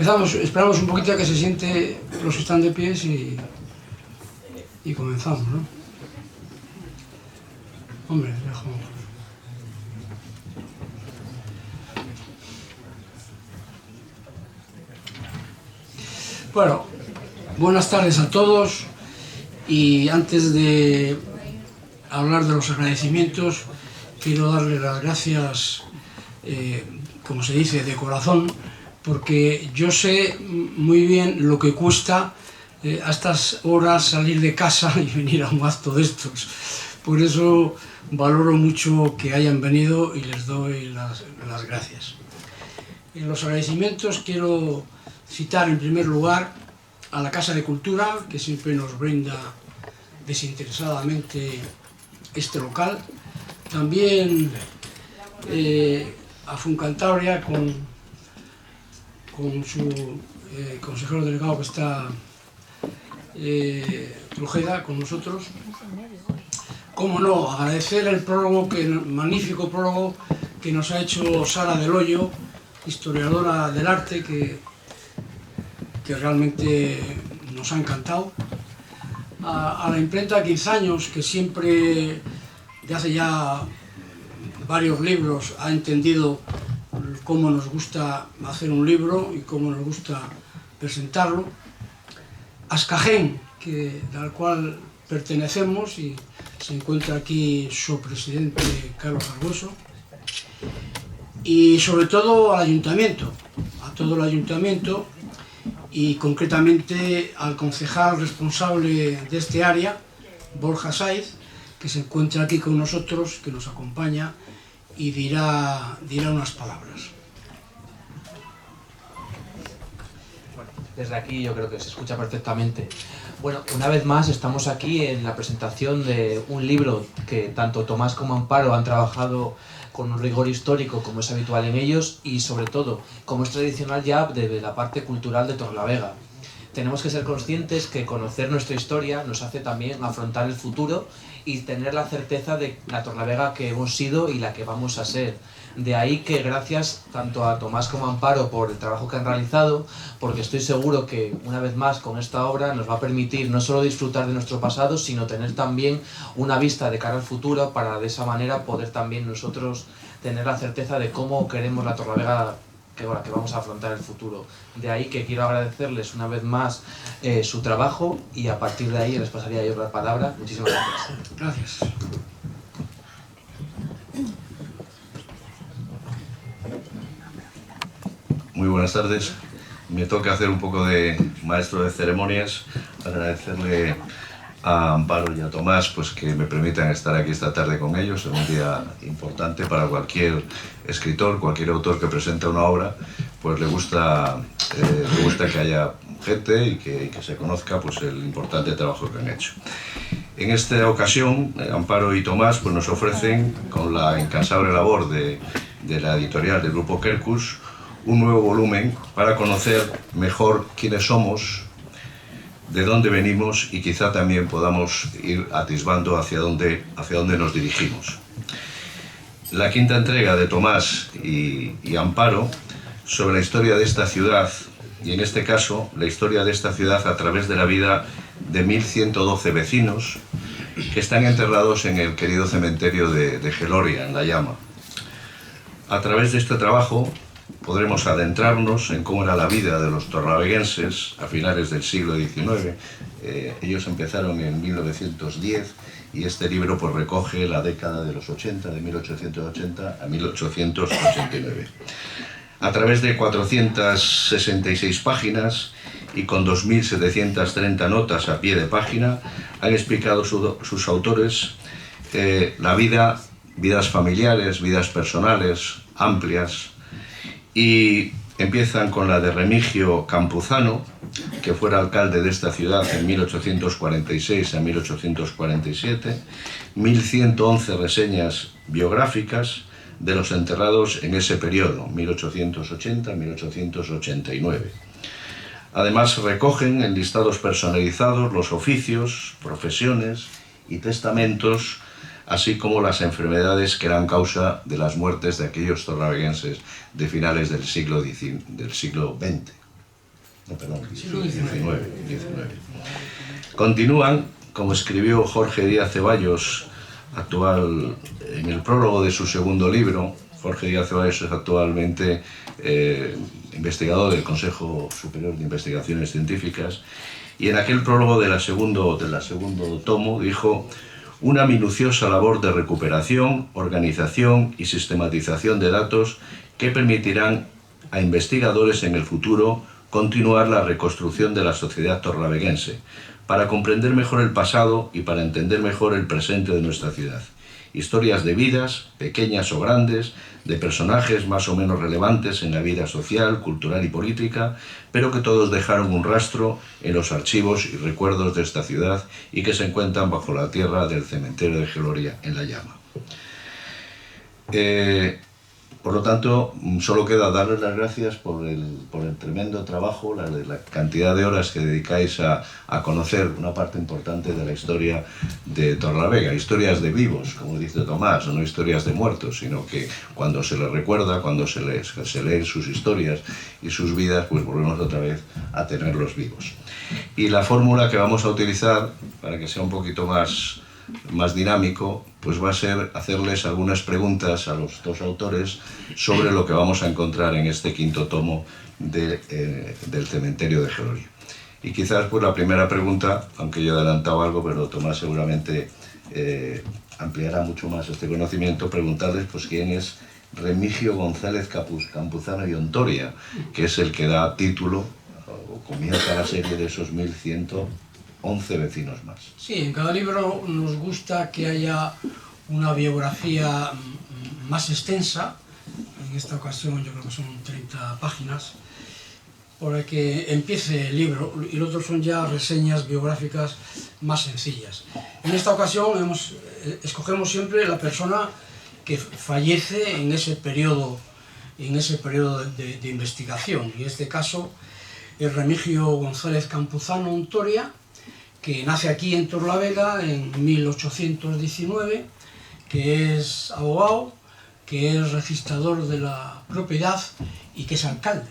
Esperamos un poquito a que se siente los que están de pies y comenzamos, ¿no? Hombre, dejo. Bueno, buenas tardes a todos, y antes de hablar de los agradecimientos, quiero darle las gracias, como se dice, de corazón, porque yo sé muy bien lo que cuesta a estas horas salir de casa y venir a un acto de estos. Por eso valoro mucho que hayan venido y les doy las gracias. En los agradecimientos quiero citar en primer lugar a la Casa de Cultura, que siempre nos brinda desinteresadamente este local. También a Funcantabria, con su consejero delegado que está Trujeda con nosotros. Cómo no, agradecer el prólogo, magnífico prólogo que nos ha hecho Sara del Hoyo, historiadora del arte, que realmente nos ha encantado. A la imprenta 15 años, que siempre, de hace ya varios libros, ha entendido cómo nos gusta hacer un libro y cómo nos gusta presentarlo. Ascagen, al cual pertenecemos, y se encuentra aquí su presidente Carlos Argueso. Y sobre todo al ayuntamiento, a todo el ayuntamiento, y concretamente al concejal responsable de este área, Borja Saiz, que se encuentra aquí con nosotros, que nos acompaña y dirá unas palabras. Bueno, desde aquí yo creo que se escucha perfectamente. Bueno, una vez más estamos aquí en la presentación de un libro que tanto Tomás como Amparo han trabajado con un rigor histórico como es habitual en ellos, y sobre todo, como es tradicional ya de la parte cultural de Torrelavega. Tenemos que ser conscientes que conocer nuestra historia nos hace también afrontar el futuro y tener la certeza de la Torrelavega que hemos sido y la que vamos a ser. De ahí que gracias tanto a Tomás como a Amparo por el trabajo que han realizado, porque estoy seguro que una vez más con esta obra nos va a permitir no solo disfrutar de nuestro pasado, sino tener también una vista de cara al futuro, para de esa manera poder también nosotros tener la certeza de cómo queremos la Torrelavega que vamos a afrontar el futuro. De ahí que quiero agradecerles una vez más su trabajo, y a partir de ahí les pasaría yo la palabra. Muchísimas gracias. Gracias. Muy buenas tardes. Me toca hacer un poco de maestro de ceremonias. Agradecerle a Amparo y a Tomás pues que me permitan estar aquí esta tarde con ellos. Es un día importante para cualquier escritor, cualquier autor que presenta una obra, pues le gusta que haya gente y que se conozca pues el importante trabajo que han hecho. En esta ocasión, Amparo y Tomás pues nos ofrecen, con la incansable labor de la editorial del Grupo Quercus, un nuevo volumen para conocer mejor quiénes somos, de dónde venimos, y quizá también podamos ir atisbando hacia dónde nos dirigimos. La quinta entrega de Tomás y Amparo sobre la historia de esta ciudad, y en este caso la historia de esta ciudad a través de la vida de 1112 vecinos que están enterrados en el querido cementerio de Geloria, en La Llama. A través de este trabajo podremos adentrarnos en cómo era la vida de los torrelaveguenses a finales del siglo XIX. Ellos empezaron en 1910 y este libro pues recoge la década de los 80, de 1880 a 1889. A través de 466 páginas y con 2.730 notas a pie de página, han explicado sus autores vidas familiares, vidas personales, amplias, y empiezan con la de Remigio Campuzano, que fuera alcalde de esta ciudad en 1846 a 1847, 1111 reseñas biográficas de los enterrados en ese periodo, 1880-1889. Además recogen en listados personalizados los oficios, profesiones y testamentos, así como las enfermedades que eran causa de las muertes de aquellos torrelaveguenses de finales del siglo XX. no, perdón, XIX. Continúan, como escribió Jorge Díaz Ceballos, actual en el prólogo de su segundo libro. Jorge Díaz Ceballos es actualmente investigador del Consejo Superior de Investigaciones Científicas, y en aquel prólogo de la segundo tomo dijo: una minuciosa labor de recuperación, organización y sistematización de datos que permitirán a investigadores en el futuro continuar la reconstrucción de la sociedad torlaveguense, para comprender mejor el pasado y para entender mejor el presente de nuestra ciudad. Historias de vidas, pequeñas o grandes, de personajes más o menos relevantes en la vida social, cultural y política, pero que todos dejaron un rastro en los archivos y recuerdos de esta ciudad y que se encuentran bajo la tierra del cementerio de Geloria en La Llama. Por lo tanto, solo queda darles las gracias por el tremendo trabajo, la cantidad de horas que dedicáis a conocer una parte importante de la historia de Torrelavega. Historias de vivos, como dice Tomás, no historias de muertos, sino que cuando se les recuerda, cuando se leen sus historias y sus vidas, pues volvemos otra vez a tenerlos vivos. Y la fórmula que vamos a utilizar, para que sea un poquito más dinámico, pues va a ser hacerles algunas preguntas a los dos autores sobre lo que vamos a encontrar en este quinto tomo del cementerio de Geloria. Y quizás pues la primera pregunta, aunque yo he adelantado algo, pero Tomás seguramente ampliará mucho más este conocimiento, preguntarles pues quién es Remigio González Campuzano y Ontoria, que es el que da título o comienza la serie de esos 1111 vecinos más. Sí, en cada libro nos gusta que haya una biografía más extensa. En esta ocasión yo creo que son 30 páginas, para que empiece el libro, y los otros son ya reseñas biográficas más sencillas. En esta ocasión escogemos siempre la persona que fallece en ese periodo de investigación. Y en este caso es Remigio González Campuzano Ontoria, que nace aquí en Torrelavega en 1819, que es abogado, que es registrador de la propiedad y que es alcalde.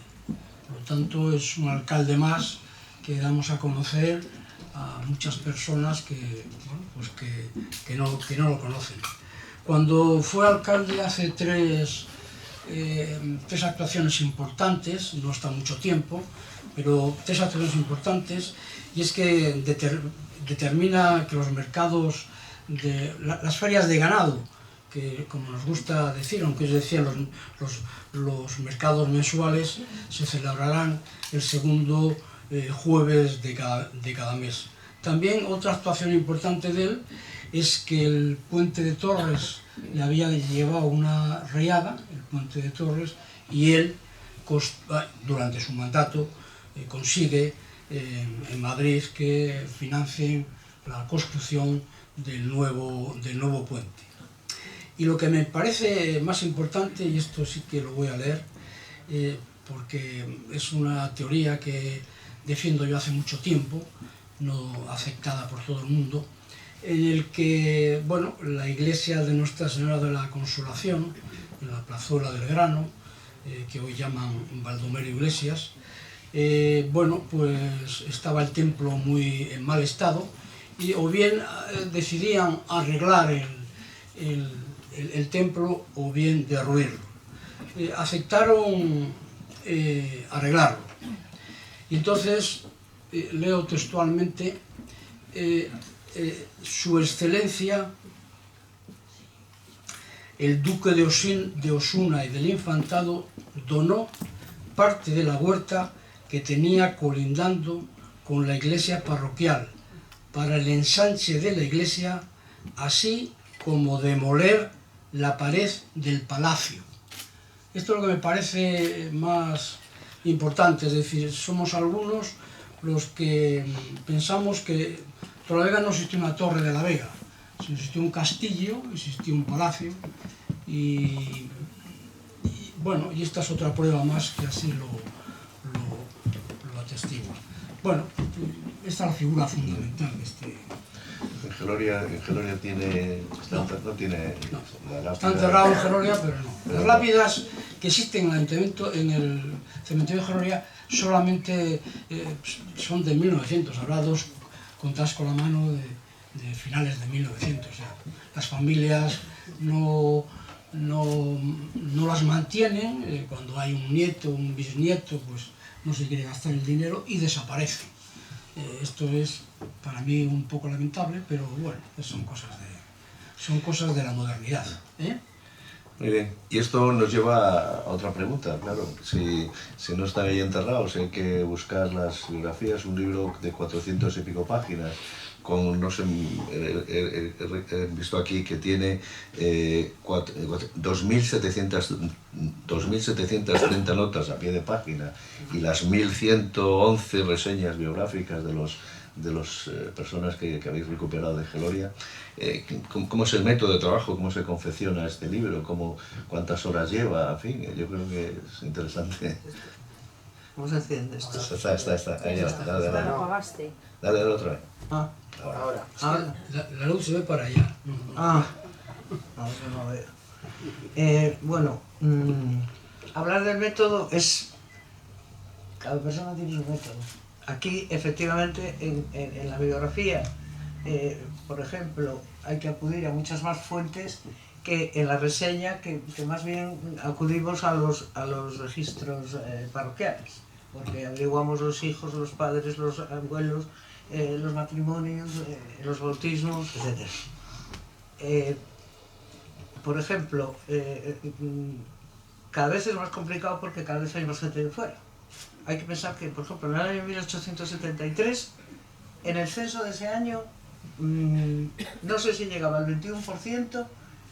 Por lo tanto, es un alcalde más que damos a conocer a muchas personas que, bueno, pues que no lo conocen. Cuando fue alcalde hace tres actuaciones importantes, no está mucho tiempo, pero tres actuaciones importantes, y es que determina que los mercados, las ferias de ganado, que como nos gusta decir, aunque ellos decían los mercados mensuales, se celebrarán el segundo jueves de cada mes. También otra actuación importante de él es que el puente de Torres le había llevado una riada, el puente de Torres, y él, durante su mandato, consigue en Madrid que financien la construcción del nuevo puente. Y lo que me parece más importante, y esto sí que lo voy a leer, porque es una teoría que defiendo yo hace mucho tiempo, no aceptada por todo el mundo, en el que, bueno, la iglesia de Nuestra Señora de la Consolación, en la plazuela del Grano, que hoy llaman Baldomero Iglesias, bueno, pues estaba el templo muy en mal estado, y o bien decidían arreglar el templo o bien derruirlo. Aceptaron arreglarlo. Y entonces, leo textualmente, Su Excelencia, el Duque de Osuna y del Infantado, donó parte de la huerta que tenía colindando con la iglesia parroquial para el ensanche de la iglesia, así como demoler la pared del palacio. Esto es lo que me parece más importante, es decir, somos algunos los que pensamos que Torrelavega no existió una torre de la Vega, sino existió un castillo, existió un palacio, y bueno, y esta es otra prueba más que así lo atestigua. Bueno, esta es la figura fundamental En Geloria tiene... no tiene... No, está enterrado en Geloria, pero no. Las lápidas que existen en el ayuntamiento, en el cementerio de Geloria, solamente son de 1900. Habrá dos contadas con la mano de finales de 1900. O sea, las familias no las mantienen. Cuando hay un nieto, un bisnieto, pues no se quiere gastar el dinero y desaparece. Esto es para mí un poco lamentable, pero bueno, son cosas de la modernidad. Muy bien. Y esto nos lleva a otra pregunta, claro. Si no están ahí enterrados, hay que buscar las biografías, un libro de 400 y pico páginas, con, no sé, he visto aquí que tiene 2.730 notas a pie de página y las 1.111 reseñas biográficas de las personas que habéis recuperado de Geloria. ¿Cómo es el método de trabajo? ¿Cómo se confecciona este libro? ¿Cuántas horas lleva? En fin, yo creo que es interesante. ¿Cómo se enciende esto? Está. Ahí, dale. Dale otra vez. Ahora. La luz se ve para allá. Ahora no veo. Bueno, hablar del método es... Cada persona tiene su método. Aquí, efectivamente, en la biografía, por ejemplo, hay que acudir a muchas más fuentes que en la reseña, que más bien acudimos a los registros parroquiales, porque averiguamos los hijos, los padres, los abuelos, los matrimonios, los bautismos, etc. Por ejemplo, cada vez es más complicado porque cada vez hay más gente de fuera. Hay que pensar que, por ejemplo, en el año 1873, en el censo de ese año, no sé si llegaba al 21%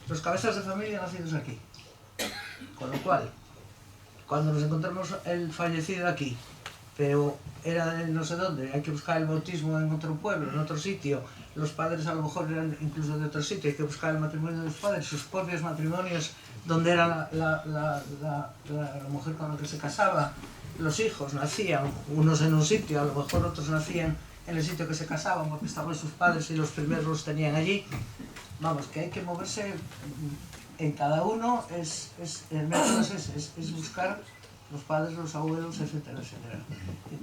los cabezas de familia nacidos aquí. Con lo cual, cuando nos encontramos el fallecido aquí, pero era de no sé dónde, hay que buscar el bautismo en otro pueblo, en otro sitio, los padres a lo mejor eran incluso de otro sitio, hay que buscar el matrimonio de los padres, sus propios matrimonios, donde era la mujer con la que se casaba, los hijos nacían, unos en un sitio, a lo mejor otros nacían en el sitio que se casaban porque estaban sus padres y los primeros los tenían allí. Vamos, que hay que moverse en cada uno, el método es buscar los padres, los abuelos, etcétera, etcétera.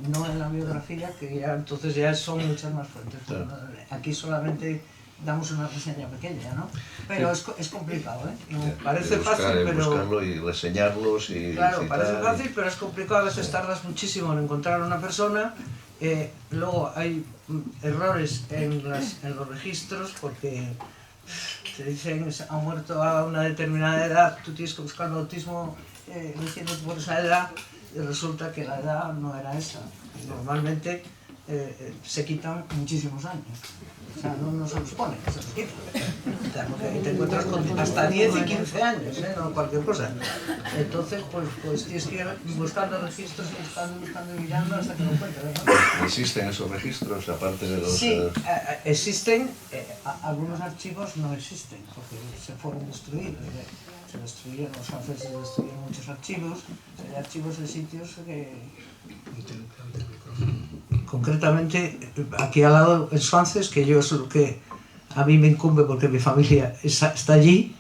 No en la biografía, que ya entonces ya son muchas más fuentes. Claro. Aquí solamente damos una reseña pequeña, ¿no? Pero es complicado, ¿eh? No, parece fácil, pero... buscarlo y reseñarlos y... Claro, citar, parece fácil, pero es complicado. A veces tardas muchísimo en encontrar a una persona. Luego hay errores en los registros, porque te dicen ha muerto a una determinada edad, tú tienes que buscar el bautismo diciendo por esa edad, y resulta que la edad no era esa. Normalmente se quitan muchísimos años. O sea, no se los ponen, se los quitan. O sea, porque ahí te encuentras con hasta 10 y 15 años, no cualquier cosa. Entonces, pues tienes que ir buscando registros y buscando y mirando hasta que lo encuentres, ¿no? ¿Existen esos registros aparte de los...? Sí, existen. Algunos archivos no existen porque se fueron destruidos. Se destruyeron, los franceses destruyeron muchos archivos. Hay archivos de sitios que... Concretamente, aquí al lado en Suances, que yo es lo que a mí me incumbe porque mi familia está allí,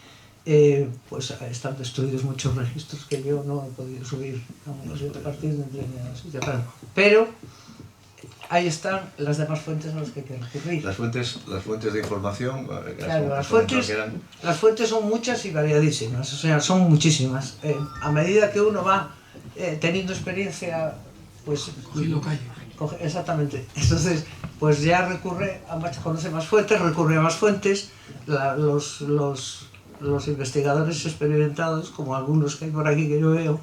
pues están destruidos muchos registros que yo no he podido subir a una cierta partida, pero ahí están las demás fuentes a las que hay que recurrir. Las fuentes de información... Claro, las fuentes son muchas y variadísimas, o sea, son muchísimas. A medida que uno va teniendo experiencia, pues... Cogiendo calle. Exactamente. Entonces, pues ya conoce más fuentes, recurre a más fuentes. Los investigadores experimentados, como algunos que hay por aquí que yo veo,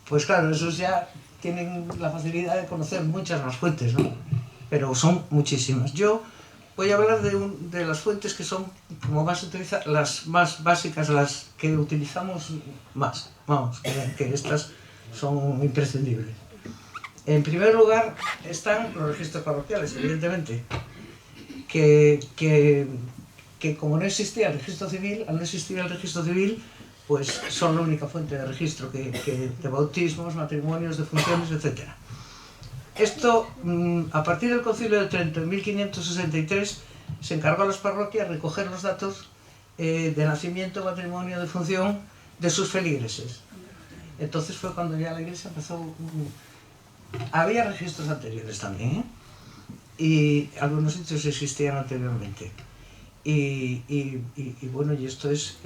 pues claro, esos ya tienen la facilidad de conocer muchas más fuentes, ¿no? Pero son muchísimas. Yo voy a hablar de las fuentes que son como las más básicas, las que utilizamos más. Vamos, que estas son imprescindibles. En primer lugar están los registros parroquiales, evidentemente, que como no existía el registro civil, al no existir el registro civil, pues son la única fuente de registro de bautismos, matrimonios, defunciones, etc. Esto, a partir del Concilio de Trento en 1563, se encargó a las parroquias recoger los datos de nacimiento, matrimonio, de función de sus feligreses. Entonces fue cuando ya la iglesia empezó... Había registros anteriores también, ¿eh? Y algunos sitios existían anteriormente. Y bueno, y esto es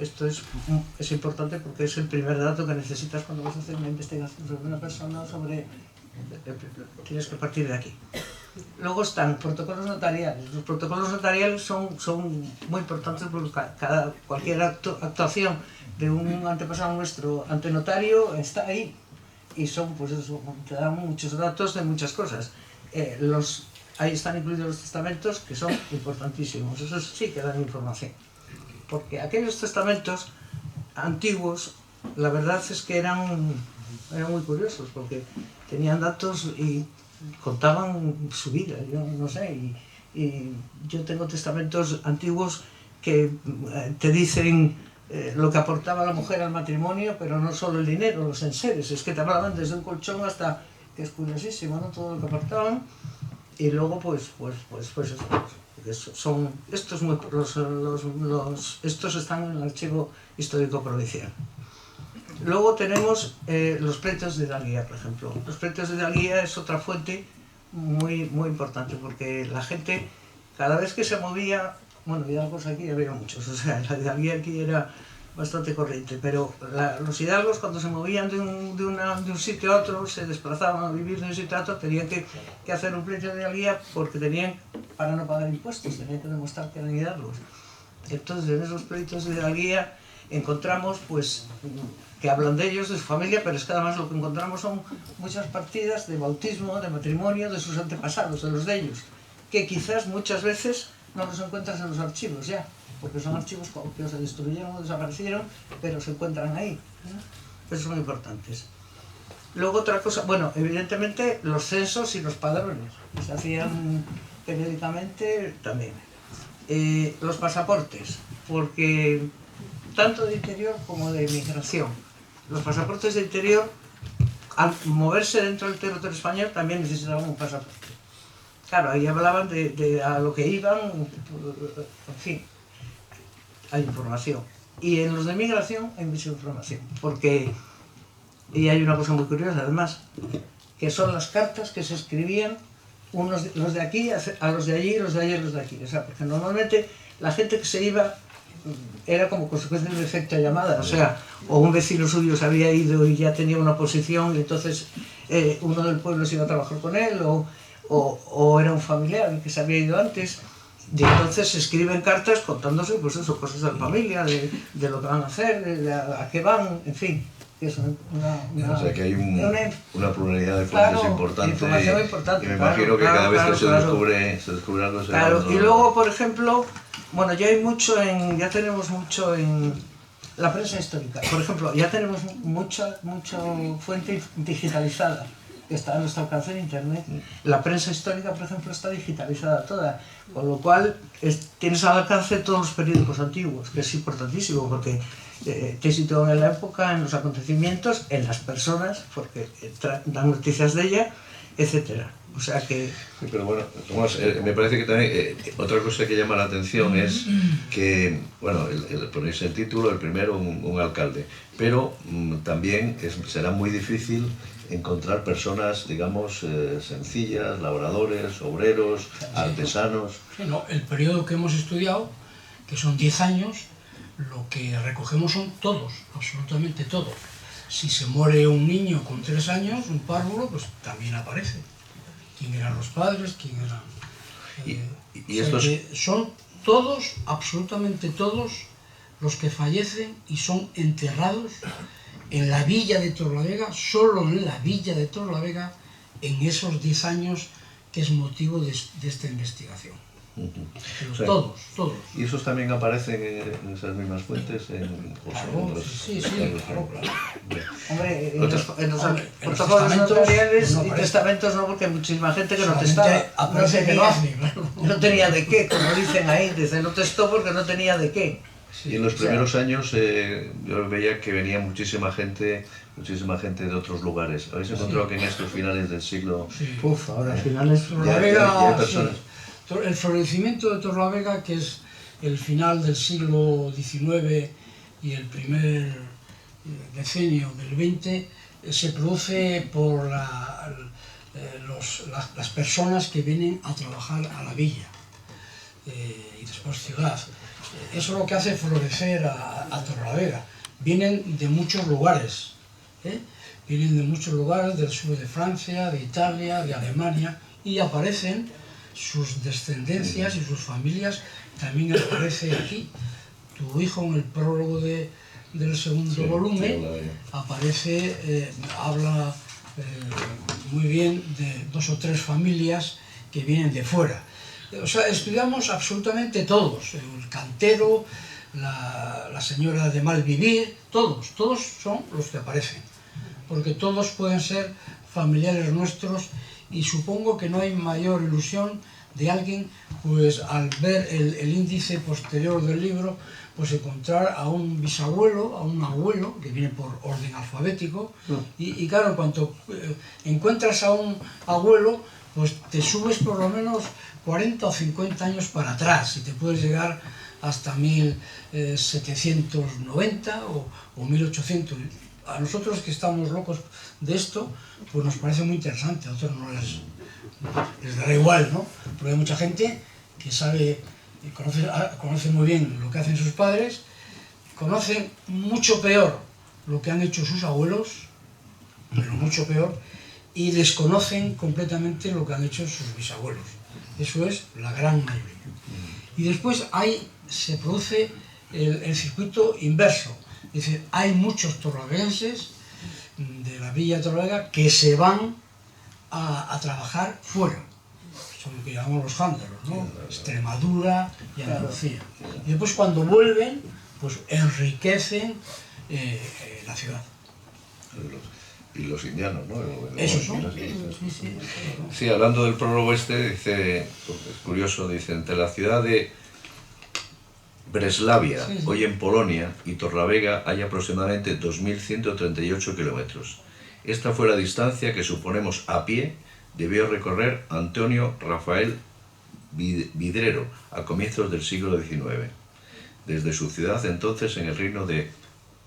importante porque es el primer dato que necesitas cuando vas a hacer una investigación sobre una persona, tienes que partir de aquí. Luego están protocolos notariales. Los protocolos notariales son muy importantes porque cualquier actuación de un antepasado nuestro ante notario está ahí. Y son, pues eso, te dan muchos datos de muchas cosas. Ahí están incluidos los testamentos, que son importantísimos. Esos sí que dan información. Porque aquellos testamentos antiguos, la verdad es que eran muy curiosos, porque tenían datos y contaban su vida, yo no sé. Y yo tengo testamentos antiguos que te dicen lo que aportaba la mujer al matrimonio, pero no solo el dinero, los enseres. Es que te hablaban desde un colchón hasta, que es curiosísimo, ¿no? Todo lo que aportaban. Y luego, pues eso, estos están en el Archivo Histórico Provincial. Luego tenemos los pleitos de hidalguía, por ejemplo. Los pleitos de hidalguía es otra fuente muy importante, porque la gente, cada vez que se movía, bueno, hidalgos aquí había muchos, o sea, la hidalguía aquí era bastante corriente, pero los hidalgos cuando se movían de un sitio a otro, se desplazaban a vivir de un sitio a otro, tenían que hacer un pleito de hidalguía porque tenían, para no pagar impuestos, tenían que demostrar que eran hidalgos. Entonces, en esos pleitos de hidalguía encontramos, pues, que hablan de ellos, de su familia, pero es que además lo que encontramos son muchas partidas de bautismo, de matrimonio, de sus antepasados, de los de ellos, que quizás muchas veces no los encuentras en los archivos ya, porque son archivos que se destruyeron o desaparecieron, pero se encuentran ahí, ¿no? Esos son importantes. Luego otra cosa, bueno, evidentemente los censos y los padrones, que se hacían periódicamente también. Los pasaportes, porque tanto de interior como de migración. Los pasaportes de interior, al moverse dentro del territorio español, también necesitaban un pasaporte. Claro, ahí hablaban de a lo que iban, en fin, hay información. Y en los de migración hay mucha información, porque, y hay una cosa muy curiosa además, que son las cartas que se escribían los de aquí a los de allí, los de allí a los de aquí. O sea, porque normalmente la gente que se iba era como consecuencia del efecto llamada, o sea, o un vecino suyo se había ido y ya tenía una posición y entonces uno del pueblo se iba a trabajar con él, o era un familiar que se había ido antes, y entonces se escriben cartas contándose, pues eso, cosas de la familia, de lo que van a hacer, de a qué van, en fin. Es o sea que hay una pluralidad de fuentes, claro, importante, información importante, y me imagino que cada vez que se descubre algo será claro. otro. Y luego, por ejemplo, bueno, ya tenemos mucho en la prensa histórica. Por ejemplo, ya tenemos mucha fuente digitalizada que está a nuestro alcance en internet. La prensa histórica, por ejemplo, está digitalizada toda, con lo cual tienes al alcance todos los periódicos antiguos, que es importantísimo porque te sitúan en la época, en los acontecimientos, en las personas, porque dan noticias de ella, etcétera. O sea que... Sí, pero bueno, Tomás, me parece que también otra cosa que llama la atención es que, bueno, ponéis el título, el primero, un alcalde, pero también será muy difícil encontrar personas, digamos, sencillas, labradores, obreros, artesanos. Sí, no, el periodo que hemos estudiado, que son 10 años, lo que recogemos son todos, absolutamente todos. Si se muere un niño con 3 años, un párvulo, pues también aparece. ¿Quién eran los padres? ¿Quién eran...? Y estos... son todos, absolutamente todos, los que fallecen y son enterrados en la villa de Torlavega, solo en la villa de Torlavega, en esos 10 años que es motivo de esta investigación. Pero o sea, todos. ¿Y esos también aparecen en esas mismas fuentes? Claro, sí, claro. Hombre, en los protocolos notariales y testamentos no, porque hay muchísima gente que no testaba. No tenía de qué, como dicen ahí, dice, no testó porque no tenía de qué. Y en los primeros años yo veía que venía muchísima gente de otros lugares. ¿Habéis encontrado que en estos finales del siglo... Ahora finales... Ya hay personas... El florecimiento de Torrelavega, que es el final del siglo XIX y el primer decenio del XX, se produce por las personas que vienen a trabajar a la villa y después ciudad. Eso es lo que hace florecer a Torrelavega. Vienen de muchos lugares, vienen de muchos lugares del sur de Francia, de Italia, de Alemania, y aparecen sus descendencias y sus familias. También aparece aquí. Tu hijo, en el prólogo del segundo volumen, aparece, habla muy bien de 2 o 3 familias que vienen de fuera. O sea, estudiamos absolutamente todos, el cantero, la señora de Malvivir, todos son los que aparecen, porque todos pueden ser familiares nuestros, y supongo que no hay mayor ilusión de alguien, pues al ver el índice posterior del libro, pues encontrar a un bisabuelo, a un abuelo, que viene por orden alfabético, y claro, en cuanto encuentras a un abuelo, pues te subes por lo menos 40 o 50 años para atrás, y te puedes llegar hasta 1790 o 1800. A nosotros, que estamos locos de esto, pues nos parece muy interesante. A otros no les dará igual, ¿no? Porque hay mucha gente que sabe, conoce muy bien lo que hacen sus padres, conocen mucho peor lo que han hecho sus abuelos, pero mucho peor, y desconocen completamente lo que han hecho sus bisabuelos. Eso es la gran mayoría. Y después se produce el circuito inverso. Es decir, hay muchos torrevegenses de la villa de Torrelavega que se van a trabajar fuera. Son lo que llamamos los jándaros, ¿no? Extremadura y Andalucía. Y después, cuando vuelven, pues enriquecen la ciudad. Y los indianos, ¿no? Esos son. Sí, hablando del prólogo dice, es curioso, dice, entre la ciudad de Breslavia, hoy en Polonia, y Torrelavega hay aproximadamente 2.138 kilómetros. Esta fue la distancia que, suponemos, a pie debió recorrer Antonio Rafael Vidrero a comienzos del siglo XIX, desde su ciudad entonces en el reino de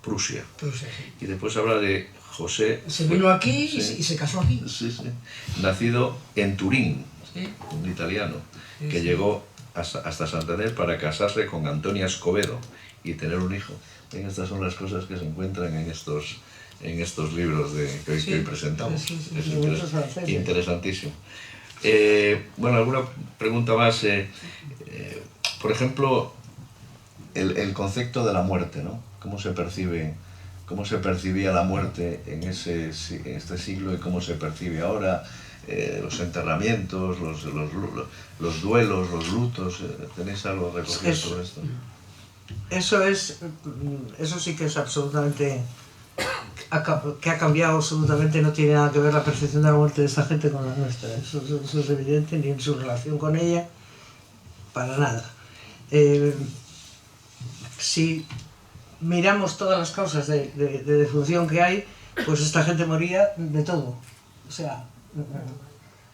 Prusia. Y después habla de José... Se vino aquí y se casó aquí. Sí, sí. Nacido en Turín, un italiano, que llegó hasta Santander para casarse con Antonia Escobedo y tener un hijo. Estas son las cosas que se encuentran en estos libros que hoy presentamos. Es interesantísimo. Bueno, alguna pregunta más. Por ejemplo, el concepto de la muerte, ¿no? ¿Cómo se percibía la muerte en este siglo y cómo se percibe ahora? Los enterramientos, los duelos, los lutos. ¿Tenéis algo recogido sobre esto? Eso sí que es absolutamente... que ha cambiado absolutamente, no tiene nada que ver la percepción de la muerte de esta gente con la nuestra. Eso es evidente, ni en su relación con ella, para nada. Si miramos todas las causas de defunción que hay, pues esta gente moría de todo. O sea,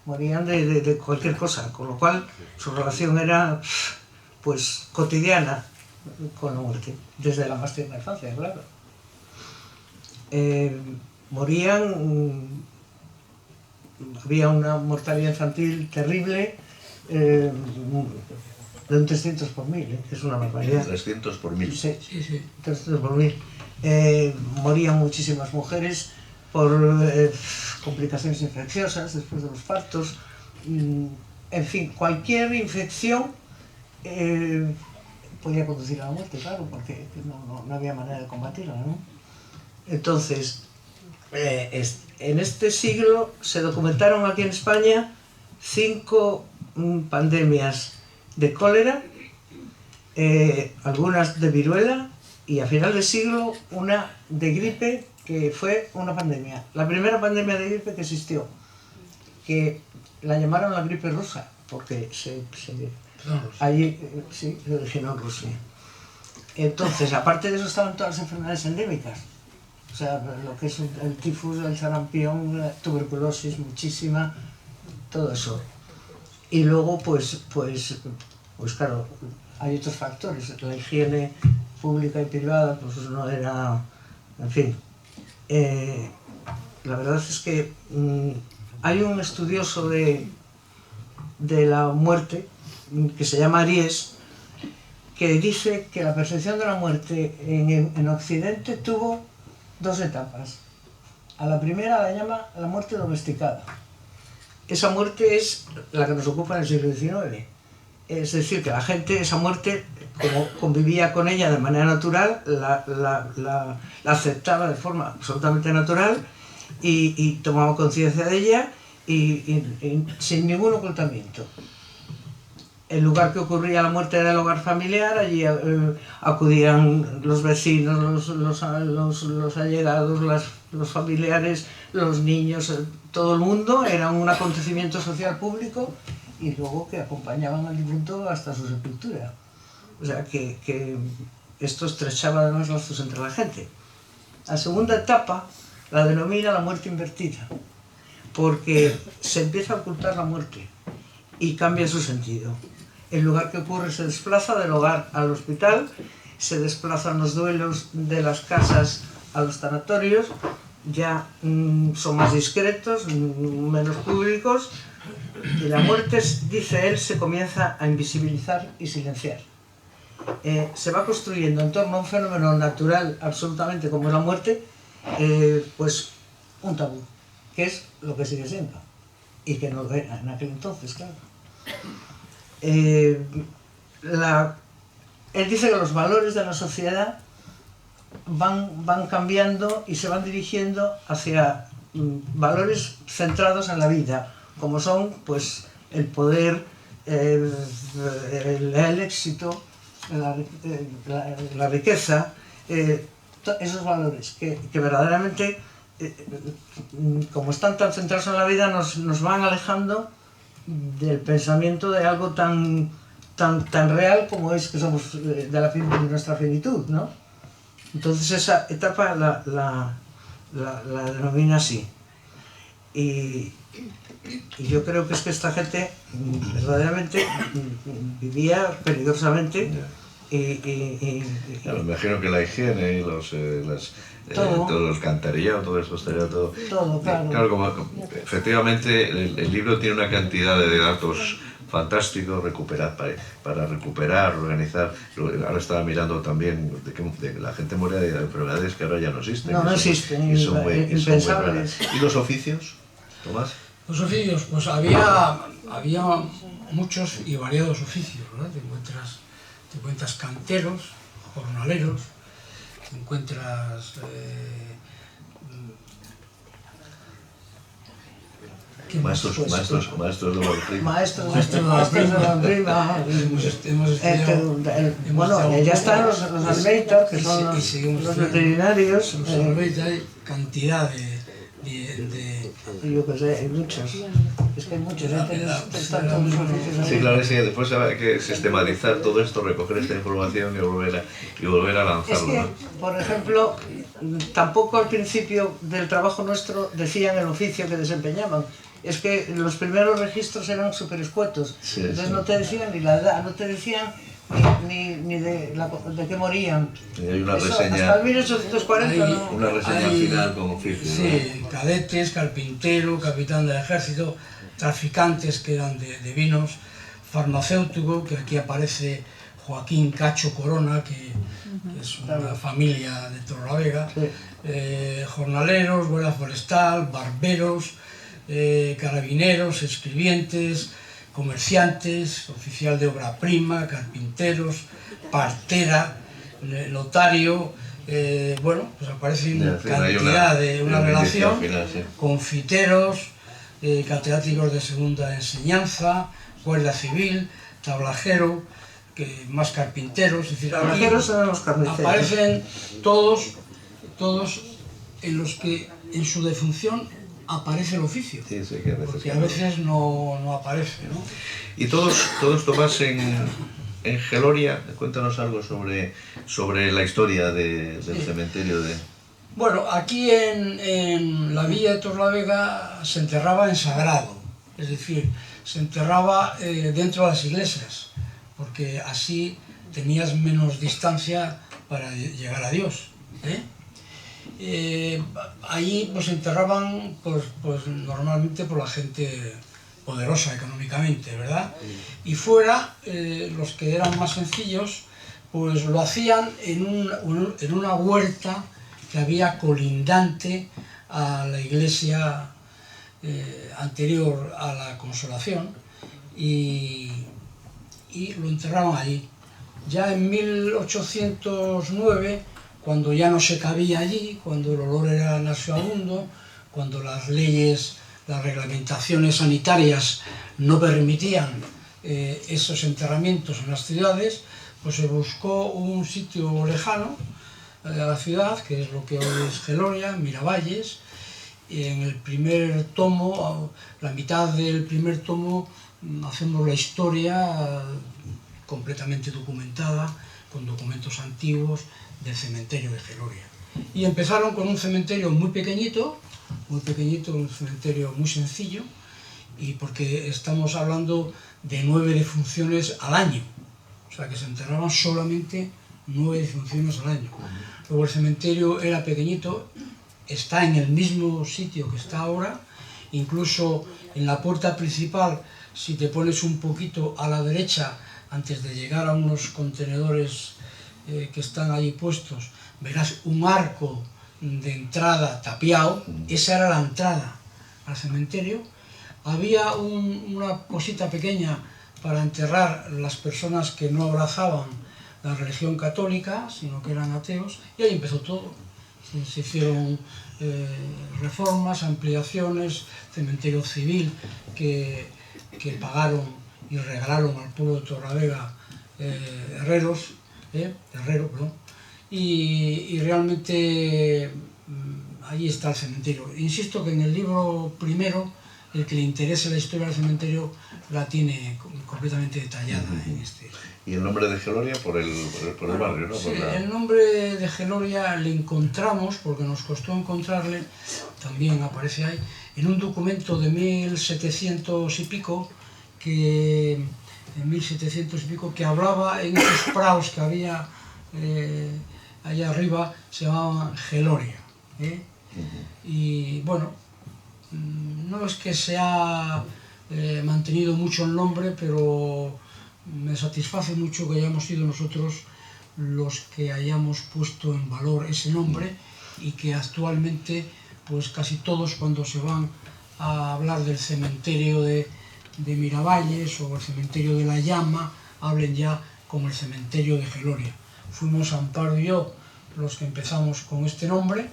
morían de cualquier cosa, con lo cual su relación era pues cotidiana con la muerte, desde la más tierna infancia, claro. Morían, había una mortalidad infantil terrible, de un 300 por 1000, que es una barbaridad. 300 por 1000. Sí, 300 por 1000. Morían muchísimas mujeres por complicaciones infecciosas después de los partos. En fin, cualquier infección podía conducir a la muerte, claro, porque no había manera de combatirla, ¿no? Entonces, en este siglo se documentaron aquí en España 5 pandemias de cólera, algunas de viruela, y a final de siglo una de gripe, que fue una pandemia. La primera pandemia de gripe que existió, que la llamaron la gripe rusa, porque allí se originó en Rusia. Entonces, aparte de eso, estaban todas las enfermedades endémicas. O sea, lo que es el tifus, el sarampión, la tuberculosis, muchísima, todo eso. Y luego, pues claro, hay otros factores. La higiene pública y privada, pues no era... En fin. La verdad es que hay un estudioso de la muerte que se llama Aries, que dice que la percepción de la muerte en Occidente tuvo dos etapas. A la primera la llama la muerte domesticada. Esa muerte es la que nos ocupa en el siglo XIX. Es decir, que la gente, esa muerte, como convivía con ella de manera natural, la aceptaba de forma absolutamente natural y tomaba conciencia de ella y sin ningún ocultamiento. El lugar que ocurría la muerte era el hogar familiar, allí acudían los vecinos, los allegados, los familiares, los niños, todo el mundo, era un acontecimiento social público y luego que acompañaban al difunto hasta su sepultura. O sea que esto estrechaba además lazos entre la gente. La segunda etapa la denomina la muerte invertida, porque se empieza a ocultar la muerte y cambia su sentido. El lugar que ocurre se desplaza del hogar al hospital, se desplazan los duelos de las casas a los tanatorios, ya son más discretos, menos públicos, y la muerte, dice él, se comienza a invisibilizar y silenciar. Se va construyendo en torno a un fenómeno natural absolutamente como es la muerte, pues un tabú, que es lo que sigue siendo, y que no lo era en aquel entonces, claro. Él dice que los valores de la sociedad van cambiando y se van dirigiendo hacia valores centrados en la vida, como son pues el poder, el éxito, la riqueza, esos valores que verdaderamente, como están tan centrados en la vida, nos van alejando del pensamiento de algo tan real como es que somos de nuestra finitud, ¿no? Entonces esa etapa la denomina así. Y yo creo que es que esta gente verdaderamente vivía peligrosamente Claro, me imagino que la higiene y los todos los cantarillados, todo eso estaría todo... Todo, claro. Claro, como efectivamente el libro tiene una cantidad de datos fantásticos para recuperar, organizar. Ahora estaba mirando también de que la gente muere de enfermedades que ahora ya no existen. No existen, impensables. ¿Y los oficios, Tomás? Los oficios, pues había muchos y variados oficios, ¿verdad? Te encuentras canteros, jornaleros, te encuentras maestros de la maestros de la prima. Bueno, ya están los albeitas, que son los veterinarios. Los albeitas, hay cantidad de yo qué sé, hay muchos. Es que hay muchos, están todos los oficios. Sí, claro, sí, después hay que sistematizar todo esto, recoger esta información y volver a lanzarlo. Es que, por ejemplo, tampoco al principio del trabajo nuestro decían el oficio que desempeñaban. Es que los primeros registros eran súper escuetos. Sí, entonces sí. No te decían ni la edad, no te decían ni de qué morían. Y hay una Eso, reseña, hasta el 1840 no. una reseña final con oficio. Sí, cadetes, carpintero, capitán del ejército, traficantes que eran de vinos, farmacéutico, que aquí aparece Joaquín Cacho Corona, que es una familia de Torrelavega, Sí. Jornaleros, guardia forestal, barberos, carabineros, escribientes, comerciantes, oficial de obra prima, carpinteros, partera, notario, bueno, pues aparece una cantidad de una relación, final, sí. confiteros, catedráticos de segunda enseñanza, guardia civil, tablajero, más carpinteros, es decir, Tablajeros eran los carniceros. aparecen todos en los que en su defunción aparece el oficio, Sí, sí, que a veces, porque a veces no aparece, ¿no? Y todos Tomás, en Geloria, cuéntanos algo sobre la historia del cementerio de... Bueno, aquí en la villa de Torrelavega se enterraba en sagrado, es decir, se enterraba dentro de las iglesias, porque así tenías menos distancia para llegar a Dios. Allí pues enterraban pues normalmente por la gente poderosa económicamente, ¿verdad? Y fuera, los que eran más sencillos, pues lo hacían en una huerta que había colindante a la iglesia anterior a la Consolación, y lo enterraban allí. Ya en 1809, cuando ya no se cabía allí, cuando el olor era nauseabundo, cuando las leyes, las reglamentaciones sanitarias no permitían esos enterramientos en las ciudades, pues se buscó un sitio lejano a la ciudad, que es lo que hoy es Geloria, Miravalles, y en el primer tomo, la mitad del primer tomo, hacemos la historia completamente documentada, con documentos antiguos del cementerio de Geloria. Y empezaron con un cementerio muy pequeñito, un cementerio muy sencillo, y porque estamos hablando de 9 defunciones al año, o sea que se enterraban solamente 9 defunciones al año. Luego el cementerio era pequeñito, está en el mismo sitio que está ahora, incluso en la puerta principal, si te pones un poquito a la derecha, antes de llegar a unos contenedores que están allí puestos, verás un arco de entrada tapiado. Esa era la entrada al cementerio. Había una cosita pequeña para enterrar las personas que no abrazaban la religión católica, sino que eran ateos, y ahí empezó todo. Se hicieron reformas, ampliaciones, cementerio civil que pagaron y regalaron al pueblo de Torlavega herrero, perdón, y realmente ahí está el cementerio. Insisto que en el libro primero, el que le interese la historia del cementerio la tiene completamente detallada en este. Y el nombre de Geloria por el barrio, ¿no? Sí, el nombre de Geloria le encontramos, porque nos costó encontrarle, también aparece ahí, en un documento de 1700 y pico, que hablaba en esos prados que había allá arriba, se llamaban Geloria. Y bueno, no es que se ha mantenido mucho el nombre, pero me satisface mucho que hayamos sido nosotros los que hayamos puesto en valor ese nombre, y que actualmente pues casi todos, cuando se van a hablar del cementerio de Miravalles o el cementerio de la Llama, hablen ya como el cementerio de Geloria. Fuimos Amparo y yo los que empezamos con este nombre,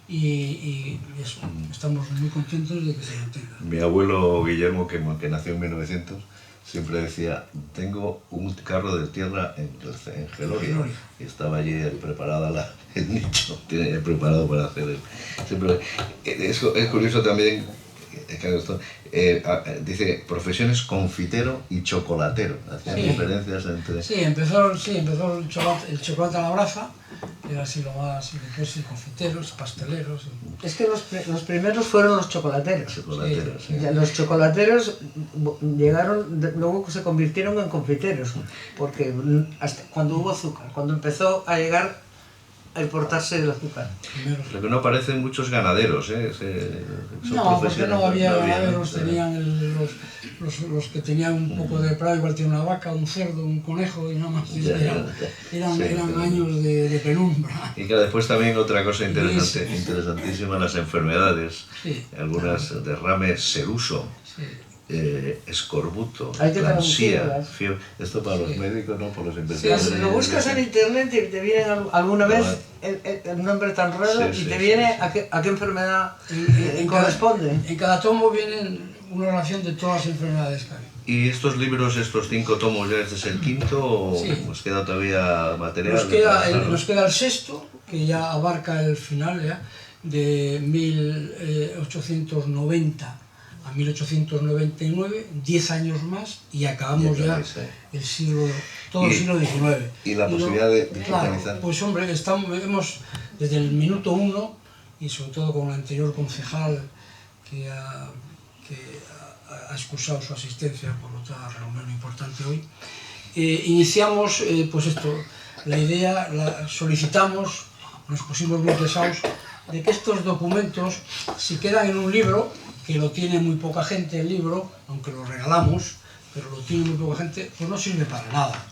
y eso, estamos muy contentos de que se mantenga. Mi abuelo Guillermo, que nació en 1900, siempre decía: tengo un carro de tierra en Geloria, y estaba allí preparada el nicho, tiene preparado para hacer el... Siempre, es curioso también, dice profesiones confitero y chocolatero, hacían diferencias entre... Sí, empezó el chocolate a la brasa, era así lo más, y después confiteros, pasteleros. Es que los primeros fueron los chocolateros. Sí. Los chocolateros llegaron, luego se convirtieron en confiteros, porque hasta cuando hubo azúcar, cuando empezó a llegar a importarse el azúcar. Lo que no aparecen muchos ganaderos, son no, porque no había ganaderos, ¿no? tenían los que tenían un poco de prado, igual tienen una vaca, un cerdo, un conejo y nada más. Eran años de penumbra. Y claro, después también otra cosa interesantísima, las enfermedades, algunas derrames, seruso, escorbuto, clansía, fiebre. Esto para los médicos, no para los investigadores. Si lo buscas en internet y te viene alguna vez el nombre tan raro, y te viene a qué enfermedad corresponde. En cada tomo viene una relación de todas las enfermedades que hay. ¿Y estos libros, estos 5 tomos, ya este es el quinto, o nos queda todavía material? Nos queda el sexto, que ya abarca el final ya, de 1890 a 1899, 10 años más, y acabamos ya el siglo XIX. ¿Y la posibilidad de digitalizar? Claro, pues hombre, hemos desde el minuto 1, y sobre todo con el anterior concejal que ha excusado su asistencia por otra reunión importante hoy. Iniciamos, pues esto, la idea, solicitamos, nos pusimos muy pesados, de que estos documentos, si quedan en un libro, que lo tiene muy poca gente el libro, aunque lo regalamos, pero lo tiene muy poca gente, pues no sirve para nada.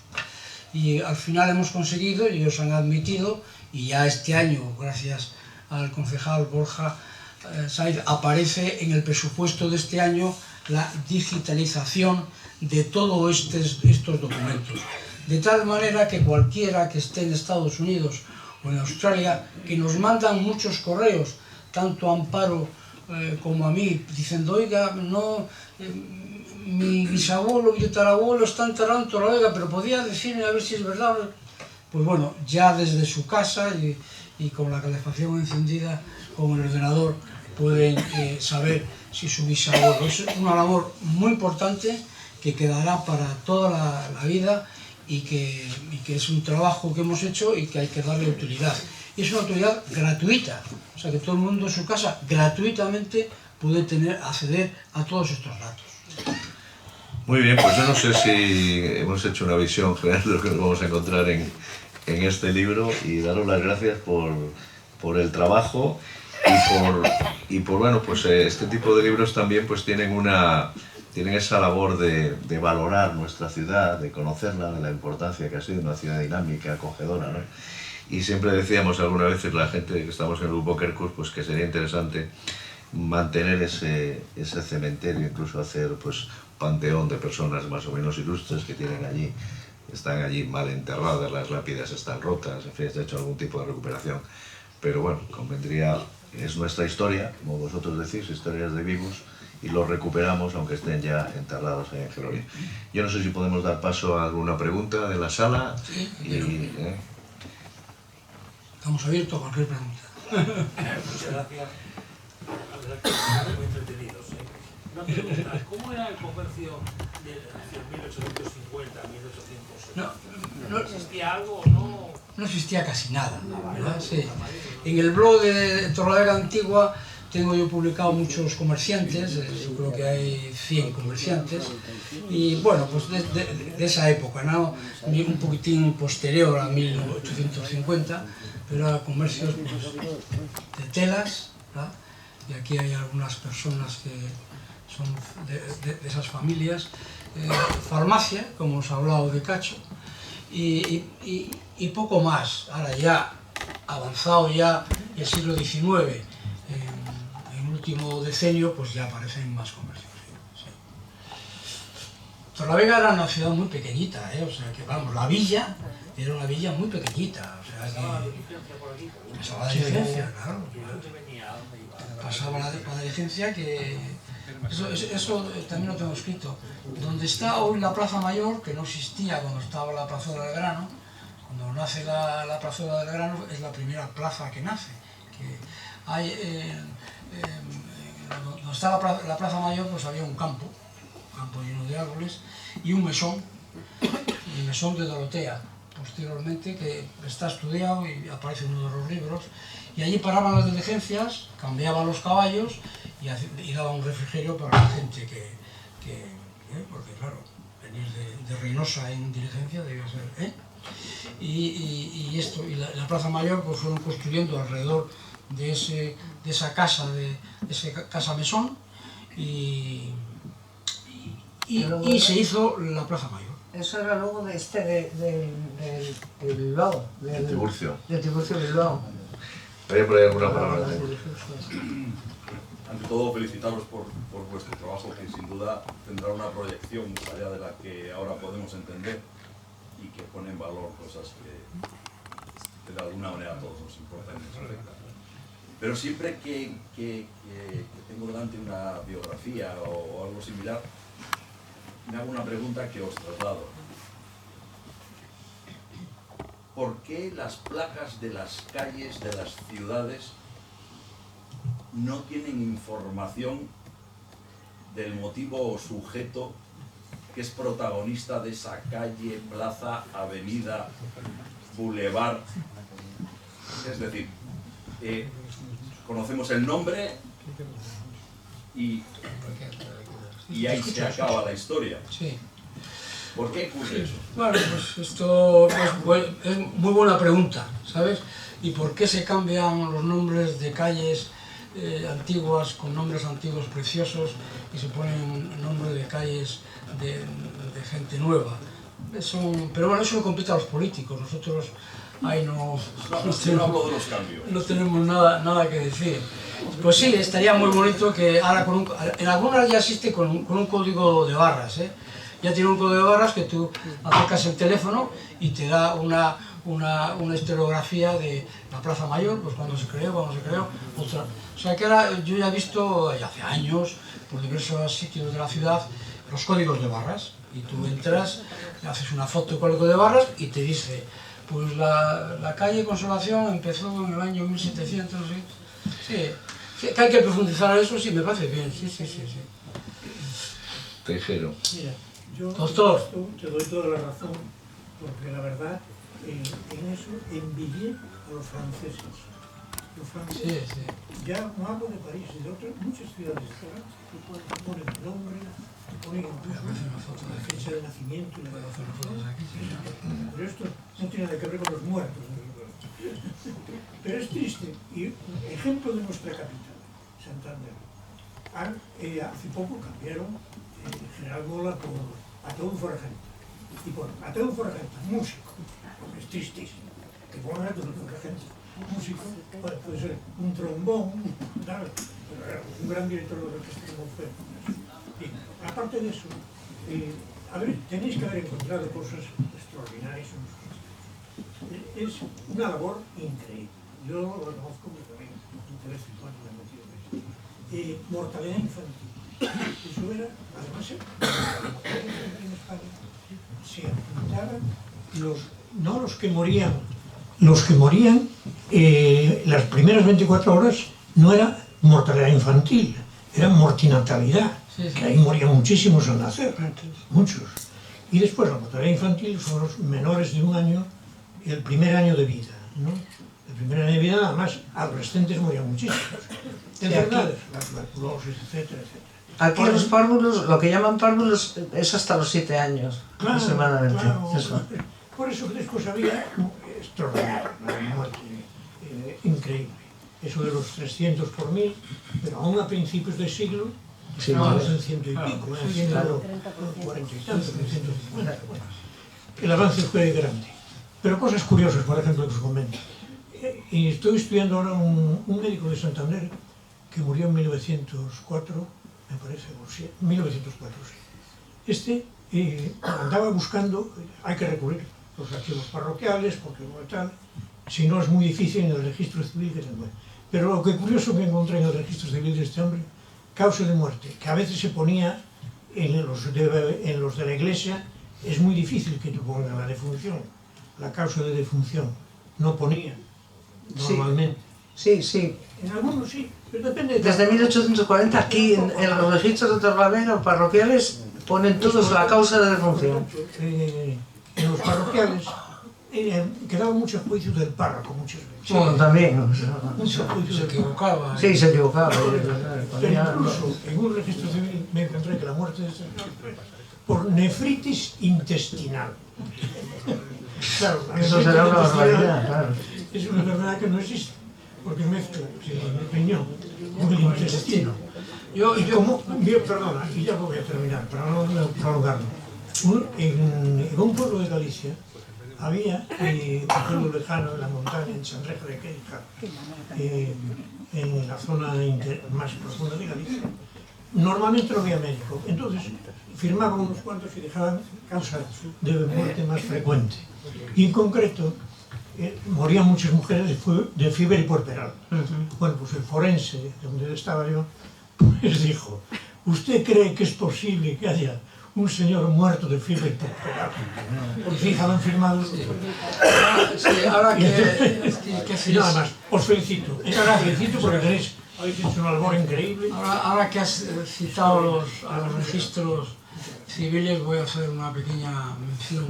Y al final hemos conseguido, y ellos han admitido, y ya este año, gracias al concejal Borja Saiz, aparece en el presupuesto de este año la digitalización de todos estos documentos. De tal manera que cualquiera que esté en Estados Unidos o en Australia, que nos mandan muchos correos, tanto a Amparo como a mí, diciendo, oiga, no, mi bisabuelo, mi tatarabuelo está enterrado en Torrelavega, pero podía decirme a ver si es verdad. Pues bueno, ya desde su casa y con la calefacción encendida, con el ordenador, pueden saber si su bisabuelo. Es una labor muy importante que quedará para toda la vida y que es un trabajo que hemos hecho y que hay que darle utilidad. Y es una utilidad gratuita, o sea que todo el mundo en su casa gratuitamente puede acceder a todos estos datos. Muy bien, pues yo no sé si hemos hecho una visión general de lo que nos vamos a encontrar en este libro, y daros las gracias por el trabajo y por bueno, pues este tipo de libros también pues tienen esa labor de valorar nuestra ciudad, de conocerla, de la importancia que ha sido una ciudad dinámica, acogedora, ¿no? Y siempre decíamos algunas veces la gente que estamos en el grupo Kerkus, pues que sería interesante mantener ese cementerio, incluso hacer pues panteón de personas más o menos ilustres que tienen allí, están allí mal enterradas, las lápidas están rotas, en fin, se ha hecho algún tipo de recuperación. Pero bueno, convendría, es nuestra historia, como vosotros decís, historias de vivos, y los recuperamos aunque estén ya enterrados en Geloria. Yo no sé si podemos dar paso a alguna pregunta de la sala. Sí, estamos abiertos a cualquier pregunta. Muchas gracias. La verdad que estamos muy entretenidos. Una pregunta, ¿cómo era el comercio hacia 1850, 1860? ¿No existía algo o no? No existía casi nada, ¿verdad? Sí. En el blog de Torrelavega Antigua tengo yo publicado muchos comerciantes, yo creo que hay 100 comerciantes, y bueno, pues de esa época, ¿no? Un poquitín posterior a 1850, pero era comercios de telas, ¿verdad? Y aquí hay algunas personas que son de esas familias, farmacia, como os he hablado de Cacho, y poco más. Ahora ya, avanzado ya el siglo XIX, en el último decenio, pues ya aparecen más comercios. Sí. Torrelavega era una ciudad muy pequeñita, o sea que vamos, la villa era una villa muy pequeñita. O sea, ¿Pasaba la diligencia por aquí? Pasaba la diligencia, claro. ¿Y de dónde venía? ¿A dónde iba? Pasaba la diligencia que... Eso también lo tengo escrito. Donde está hoy la Plaza Mayor, que no existía cuando estaba la Plazuela del Grano, cuando nace la Plazuela del Grano es la primera plaza que nace. Que hay, donde está la Plaza Mayor pues había un campo lleno de árboles y un mesón, el mesón de Dorotea, posteriormente, que está estudiado y aparece en uno de los libros, y allí paraban las diligencias, cambiaban los caballos y daban un refrigerio para la gente porque claro, venir de Reynosa en diligencia debía ser, y la Plaza Mayor pues fueron construyendo alrededor de esa casa, de ese casa mesón, y se hizo la Plaza Mayor. Eso era luego de Bilbao, del Tiburcio. De Tiburcio Bilbao. ¿Hay por ahí alguna palabra? Ante todo, felicitaros por vuestro trabajo, que sin duda tendrá una proyección más allá de la que ahora podemos entender y que pone en valor cosas que de alguna manera a todos nos importan y nos afectan. Pero siempre que tengo delante una biografía o algo similar, me hago una pregunta que os traslado. ¿Por qué las placas de las calles de las ciudades no tienen información del motivo o sujeto que es protagonista de esa calle, plaza, avenida, bulevar? Es decir, conocemos el nombre y y ahí se acaba la historia. Sí. ¿Por qué ocurre eso? Bueno, pues esto es muy buena pregunta, ¿sabes? ¿Y por qué se cambian los nombres de calles antiguas con nombres antiguos preciosos y se ponen nombres de calles de gente nueva? Pero bueno, eso no compete a los políticos, nosotros ahí no hablo de los cambios. No tenemos nada que decir. Pues sí, estaría muy bonito que ahora en algunas ya existe con un código de barras, ¿eh? Ya tiene un código de barras que tú acercas el teléfono y te da una historiografía de la Plaza Mayor, pues cuando se creó, otra. O sea que ahora yo ya he visto, ya hace años, por diversos sitios de la ciudad, los códigos de barras. Y tú entras, haces una foto del código de barras y te dice, pues la calle Consolación empezó en el año 1700, sí, que hay que profundizar en eso, sí, me parece bien, sí. Tejero. Mira, yo Doctor. te doy toda la razón, porque la verdad, en eso envidié a los franceses. Los franceses, ya no hablo de París, de otras muchas ciudades, que ponen nombre, ponen incluso la fecha de nacimiento y la de. Pero esto no tiene nada que ver con los muertos. Pero es triste, y ejemplo de nuestra capital, Santander. Hace poco cambiaron General Mola por Ataúd Regenta. Y por Ataúd Regenta, músico, porque es tristísimo. Que pongan Ataúd Regenta, músico, puede ser un trombón, ¿sabes? Pero un gran director de orquesta como fue. Y aparte de eso, tenéis que haber encontrado cosas extraordinarias. Es una labor increíble. Yo lo conozco porque también de vez en cuando me he metido en eso. Mortalidad infantil. Eso era, además, en España se apuntaban no los que morían, las primeras 24 horas no era mortalidad infantil, era mortinatalidad, que ahí morían muchísimos al nacer, muchos. Y después la mortalidad infantil son los menores de un año y el primer año de vida, ¿no? El primer año de vida, además, adolescentes morían muchísimos. Enfermedades, la tuberculosis, etcétera. Aquí los párvulos, lo que llaman párvulos, es hasta los 7 años, aproximadamente. Claro. Eso. Por eso que después había extraordinario, una muerte increíble. Eso de los 300 por 1000, pero aún a principios del siglo estábamos en 100 y pico, en 140 y tanto, en 150. Bueno, el avance fue grande. Pero cosas curiosas, por ejemplo, que os comento. Y estoy estudiando ahora un médico de Santander que murió en 1904, me parece, 1904, sí. Andaba buscando, hay que recurrir a los archivos parroquiales, porque no tal, si no es muy difícil en el registro civil que se muere. Pero lo que curioso que encontré en el registro civil de este hombre, causa de muerte, que a veces se ponía en los de la iglesia, es muy difícil que tú pongas la defunción, la causa de defunción, no ponía normalmente. Sí. En algunos sí, pero depende de... Desde 1840 aquí en los registros de Torlavega parroquiales ponen todos la causa de defunción. En los parroquiales quedaba mucho juicio del párroco muchas veces. Bueno, también. Mucho juicio Se del párroco. equivocaba. Sí, se equivocaba. Pero incluso en un registro civil me encontré que la muerte de este señor fue por nefritis intestinal. Claro, la Eso nefritis será una intestinal barbaridad, claro. es una enfermedad que no existe, porque mezcla el riñón con el intestino. Y ya voy a terminar, para no prolongarlo. En un pueblo de Galicia había un pueblo lejano en la montaña, en Sanreja de Queixa, en la zona más profunda de Galicia. Normalmente no había médico, entonces firmaban unos cuantos y dejaban causa de muerte más frecuente. Y en concreto, morían muchas mujeres de fiebre puerperal. Bueno, pues el forense, donde estaba yo, pues dijo, ¿usted cree que es posible que haya un señor muerto de fiebre puerperal? Porque fijaban firmados. Sí, ahora que Y nada más, os felicito. Porque habéis hecho una labor increíble. Ahora que has citado a los registros civiles, voy a hacer una pequeña mención,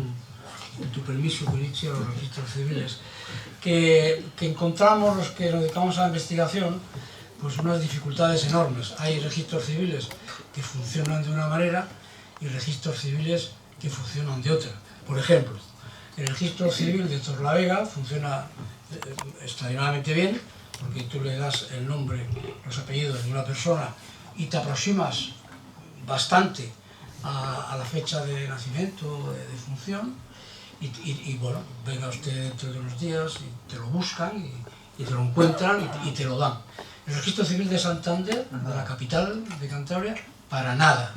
con tu permiso, Felicia, a los registros civiles, que encontramos los que nos dedicamos a la investigación, pues unas dificultades enormes. Hay registros civiles que funcionan de una manera y registros civiles que funcionan de otra. Por ejemplo, el registro civil de Torlavega funciona extraordinariamente bien, porque tú le das el nombre, los apellidos de una persona y te aproximas bastante a la fecha de nacimiento, de defunción, y bueno, venga usted dentro de unos días y te lo buscan y te lo encuentran y te lo dan. El registro civil de Santander, de la capital de Cantabria, para nada.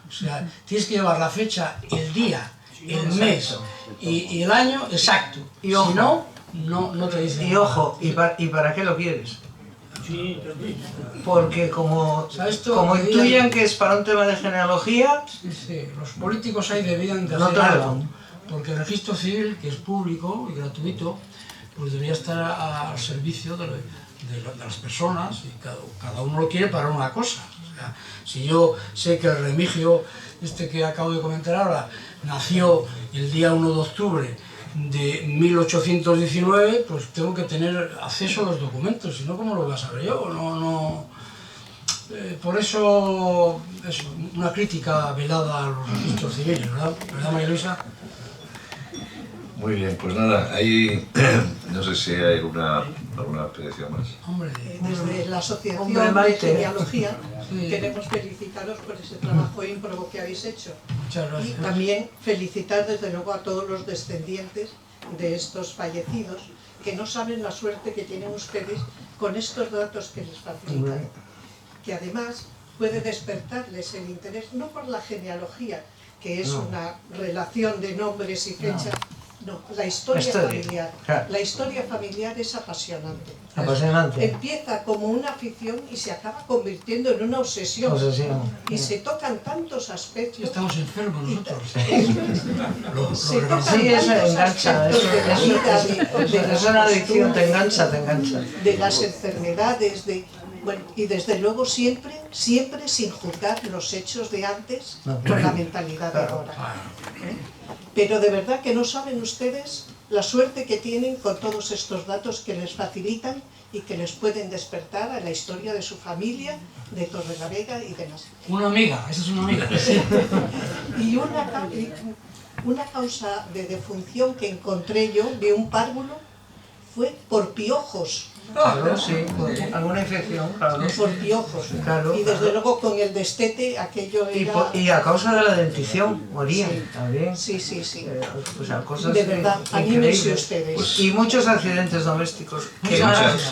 O sea, tienes que llevar la fecha, el día, el mes y el año exacto. Y ojo, si no, no te dicen y nada. ojo, ¿y para qué lo quieres? Sí, también. Porque como intuyan que es para un tema de genealogía, Sí, los políticos ahí debían de no hacer te lo algo, dan. porque el registro civil, que es público y gratuito, pues debería estar al servicio de las personas, y cada uno lo quiere para una cosa. O sea, si yo sé que el Remigio, que acabo de comentar ahora, nació el día 1 de octubre de 1819, pues tengo que tener acceso a los documentos, si no, ¿cómo lo voy a saber yo? Por eso es una crítica velada a los registros civiles, ¿verdad? ¿Verdad, María Luisa? Muy bien, pues nada, ahí no sé si hay alguna apreciación más. Hombre, Desde la Asociación Hombre, de Maite. Genealogía Sí. queremos felicitaros por ese trabajo ímprobo que habéis hecho muchas y gracias. también felicitar desde luego a todos los descendientes de estos fallecidos que no saben la suerte que tienen ustedes con estos datos que les facilitan, que además puede despertarles el interés no por la genealogía, que es una relación de nombres y fechas. No, la historia familiar. Claro. La historia familiar es apasionante. Apasionante. Empieza como una afición y se acaba convirtiendo en una obsesión. Y se tocan tantos Sí, aspectos. estamos enfermos nosotros. Se tocan Sí, eso tantos engancha, aspectos de la vida, de es una adicción, te costumbres, engancha. de las enfermedades, bueno, y desde luego siempre sin juzgar los hechos de antes con la mentalidad de ahora. ¿Eh? Pero de verdad que no saben ustedes la suerte que tienen con todos estos datos que les facilitan y que les pueden despertar a la historia de su familia, de Torrelavega y demás. Una amiga, esa es una amiga. Y una causa de defunción que encontré yo de un párvulo fue por piojos. Claro, sí, alguna infección, claro. Por piojos. Claro, Y desde luego con el destete aquello era... Y a causa de la dentición morían también. Sí. O sea, cosas De verdad, anímense increíbles. ustedes. Y muchos accidentes domésticos.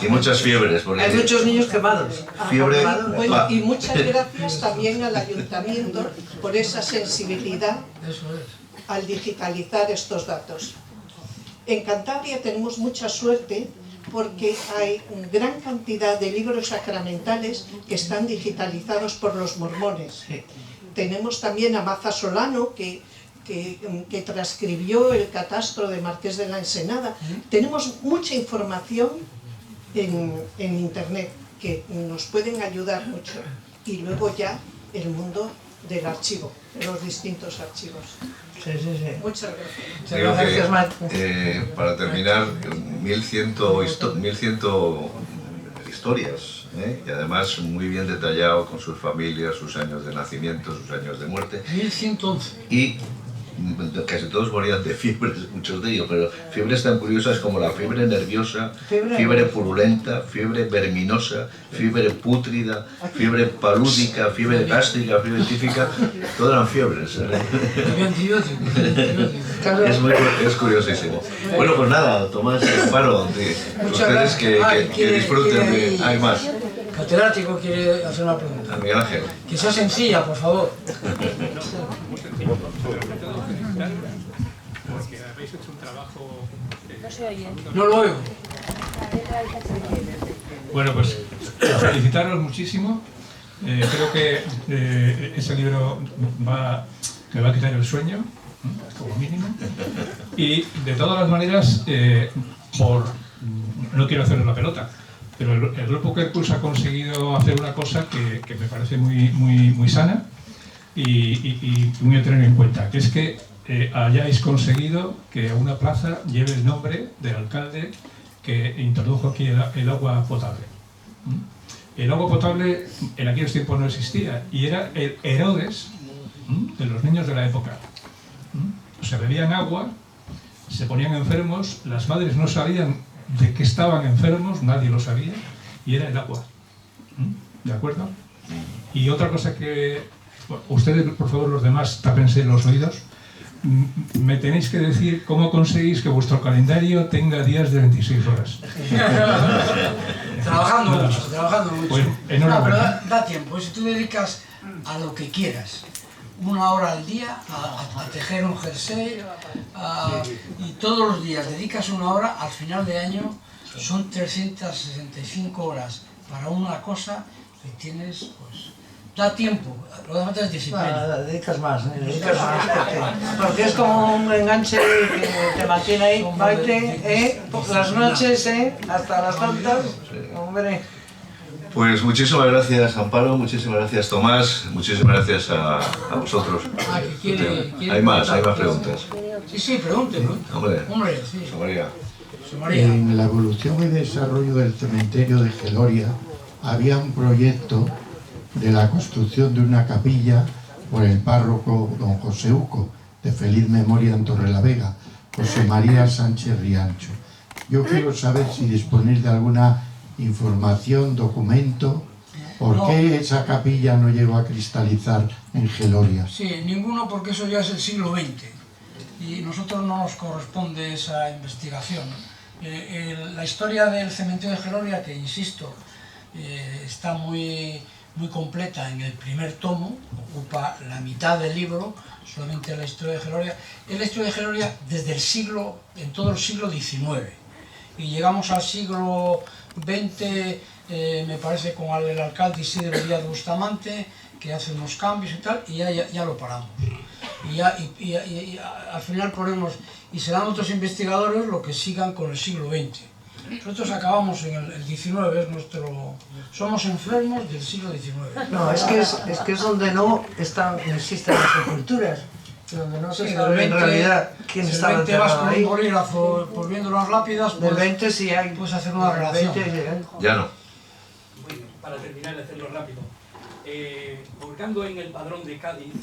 Y muchas fiebres, porque Hay muchos niños quemados. fiebre, Bueno, y muchas gracias también al ayuntamiento por esa sensibilidad Eso es. al digitalizar estos datos. En Cantabria tenemos mucha suerte porque hay gran cantidad de libros sacramentales que están digitalizados por los mormones. Tenemos también a Maza Solano, que transcribió el catastro de Marqués de la Ensenada. Tenemos mucha información en internet que nos pueden ayudar mucho. Y luego ya el mundo del archivo, de los distintos archivos. Sí. Muchas gracias. digo Gracias, Maite. que para terminar, 1100 historias, y además muy bien detallado con sus familias, sus años de nacimiento, sus años de muerte. 1111. Y casi todos morían de fiebres, muchos de ellos, pero fiebres tan curiosas como la fiebre nerviosa, fiebre purulenta, fiebre verminosa, fiebre pútrida, fiebre palúdica, fiebre gástrica, fiebre tífica, todas eran fiebres. Había antibióticos. Es curiosísimo. Bueno, pues nada, Tomás y Amparo, ustedes que disfruten de... Hay más. Catedrático quiere hacer una pregunta. Miguel Ángel. Que sea sencilla, por favor. Porque habéis hecho un trabajo... No lo oigo. Bueno, pues felicitaros muchísimo. Creo que ese libro me va a quitar el sueño, como mínimo. Y de todas las maneras, no quiero hacerle la pelota, pero el Grupo Quercus ha conseguido hacer una cosa que me parece muy sana y muy a tener en cuenta, que es que hayáis conseguido que una plaza lleve el nombre del alcalde que introdujo aquí el agua potable. el agua potable en aquellos tiempos no existía y era el Herodes de los niños de la época. Se bebían agua, se ponían enfermos, las madres no sabían de qué estaban enfermos, nadie lo sabía, y era el agua. ¿De acuerdo? Y otra cosa que... Bueno, ustedes, por favor, los demás, tápense los oídos. Me tenéis que decir cómo conseguís que vuestro calendario tenga días de 26 horas. Trabajando mucho. Pues, No, pero da tiempo. Si tú dedicas a lo que quieras, 1 hora al día a tejer un jersey, y todos los días dedicas 1 hora, al final de año son 365 horas para una cosa que tienes, pues, da tiempo, lo demás es disciplina. Dedicas más, porque es como un enganche que te mantiene ahí, Maite, por las noches, hasta las tantas, hombre. Pues muchísimas gracias, Amparo, muchísimas gracias, Tomás, muchísimas gracias a vosotros. Hay más preguntas. Sí, pregunte. Hombre, sí. María. En la evolución y desarrollo del cementerio de Geloria había un proyecto de la construcción de una capilla por el párroco don José Uco, de feliz memoria en Torrelavega, José María Sánchez Riancho. Yo quiero saber si disponéis de alguna información, documento, ¿por qué esa capilla no llegó a cristalizar en Geloria? Sí, ninguno, porque eso ya es el siglo XX y nosotros no nos corresponde esa investigación. La historia del cementerio de Geloria, que insisto, está muy completa en el primer tomo, ocupa la mitad del libro, solamente la historia de Geloria. Es la historia de Geloria desde en todo el siglo XIX. Y llegamos al siglo XX, me parece, con el alcalde Isidro Díaz Bustamante, que hace unos cambios y tal, y ya lo paramos. Y al final ponemos, y serán otros investigadores los que sigan con el siglo XX. Nosotros acabamos en el XIX, somos enfermos del siglo XIX. No, es que es donde no existen las sepulturas, donde no se sabe en realidad quién estaba enterrado ahí. Si vas con un bolígrafo pues viendo las lápidas, pues, del 20 sí hay, puedes hacer una relación. Ya no. Para terminar de hacerlo rápido, buscando en el padrón de Cádiz,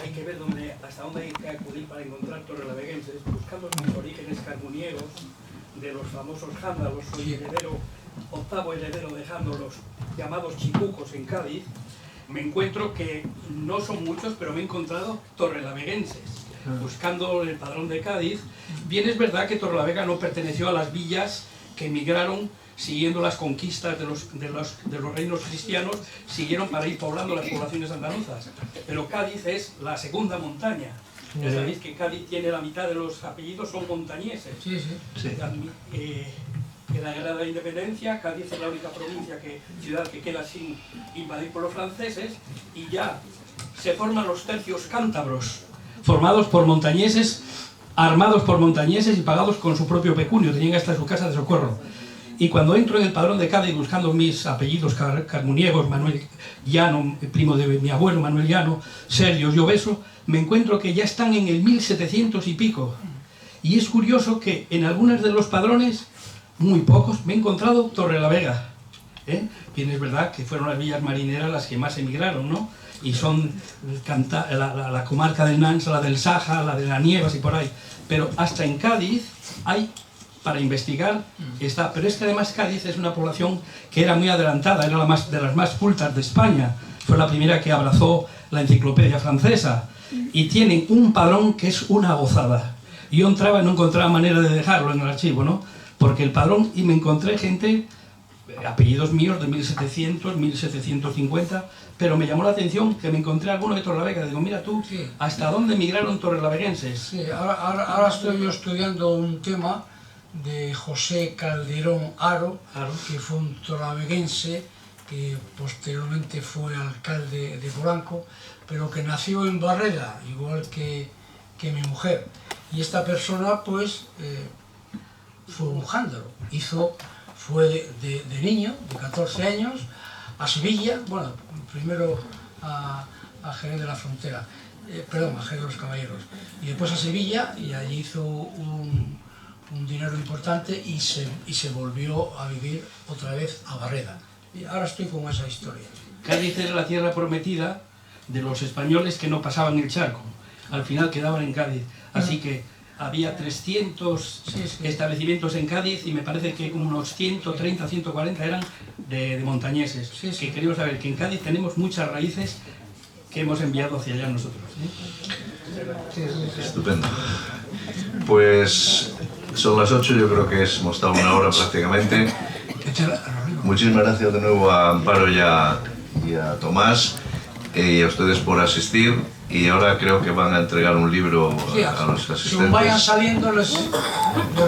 hay que ver hasta dónde hay que acudir para encontrar torrelaveguenses, buscando sus orígenes carmuniegos de los famosos jándalos. Soy octavo heredero de jándalos llamados chicucos en Cádiz. Me encuentro que no son muchos, pero me he encontrado torrelaveguenses. Buscando el padrón de Cádiz, bien es verdad que Torrelavega no perteneció a las villas que emigraron siguiendo las conquistas de los reinos cristianos, siguieron para ir poblando las poblaciones andaluzas. Pero Cádiz es la segunda montaña. Ya sabéis que Cádiz tiene la mitad de los apellidos, son montañeses. Sí. En la guerra de la independencia, Cádiz es la única ciudad que queda sin invadir por los franceses, y ya se forman los tercios cántabros, formados por montañeses, armados por montañeses y pagados con su propio pecunio, tenían hasta su casa de socorro. Y cuando entro en el padrón de Cádiz buscando mis apellidos carmuniegos, Manuel Llano, primo de mi abuelo Manuel Llano, Sergio Lloveso, me encuentro que ya están en el 1700 y pico. Y es curioso que en algunos de los padrones, muy pocos, me he encontrado Torrelavega. Bien, es verdad que fueron las villas marineras las que más emigraron, ¿no? Y son la comarca del Nansa, la del Saja, la de la Nievas y por ahí. Pero hasta en Cádiz hay para investigar, pero es que además Cádiz es una población que era muy adelantada, era de las más cultas de España, fue la primera que abrazó la enciclopedia francesa, y tienen un padrón que es una gozada. Yo entraba y no encontraba manera de dejarlo en el archivo, ¿no? Porque el padrón, y me encontré gente, apellidos míos de 1700, 1750, pero me llamó la atención que me encontré alguno de Torrelavega. Digo, mira tú, ¿hasta dónde emigraron torrelaveguenses? Sí, ahora estoy yo estudiando un tema de José Calderón Haro, que fue un torrelaveguense que posteriormente fue alcalde de Polanco, pero que nació en Barreda, igual que mi mujer. Y esta persona, pues, fue un jándaro. Fue de niño, de 14 años, a Sevilla, bueno, primero a Jerez de la Frontera, a Jerez de los Caballeros, y después a Sevilla, y allí hizo un dinero importante y se volvió a vivir otra vez a Barreda. Y ahora estoy con esa historia. Cádiz era la tierra prometida de los españoles que no pasaban el charco. Al final quedaban en Cádiz. Así que había 300 establecimientos en Cádiz y me parece que como unos 130, 140 eran de montañeses. Que queremos saber que en Cádiz tenemos muchas raíces que hemos enviado hacia allá nosotros. Estupendo. Pues son las 8, yo creo que hemos estado una hora prácticamente. Muchísimas gracias de nuevo a Amparo y a Tomás y a ustedes por asistir. Y ahora creo que van a entregar un libro a los asistentes. Según vayan saliendo les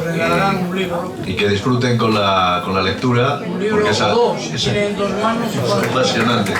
regalarán un libro. Y que disfruten con la lectura. Un libro porque o dos, si tienen 2 manos. Es apasionante.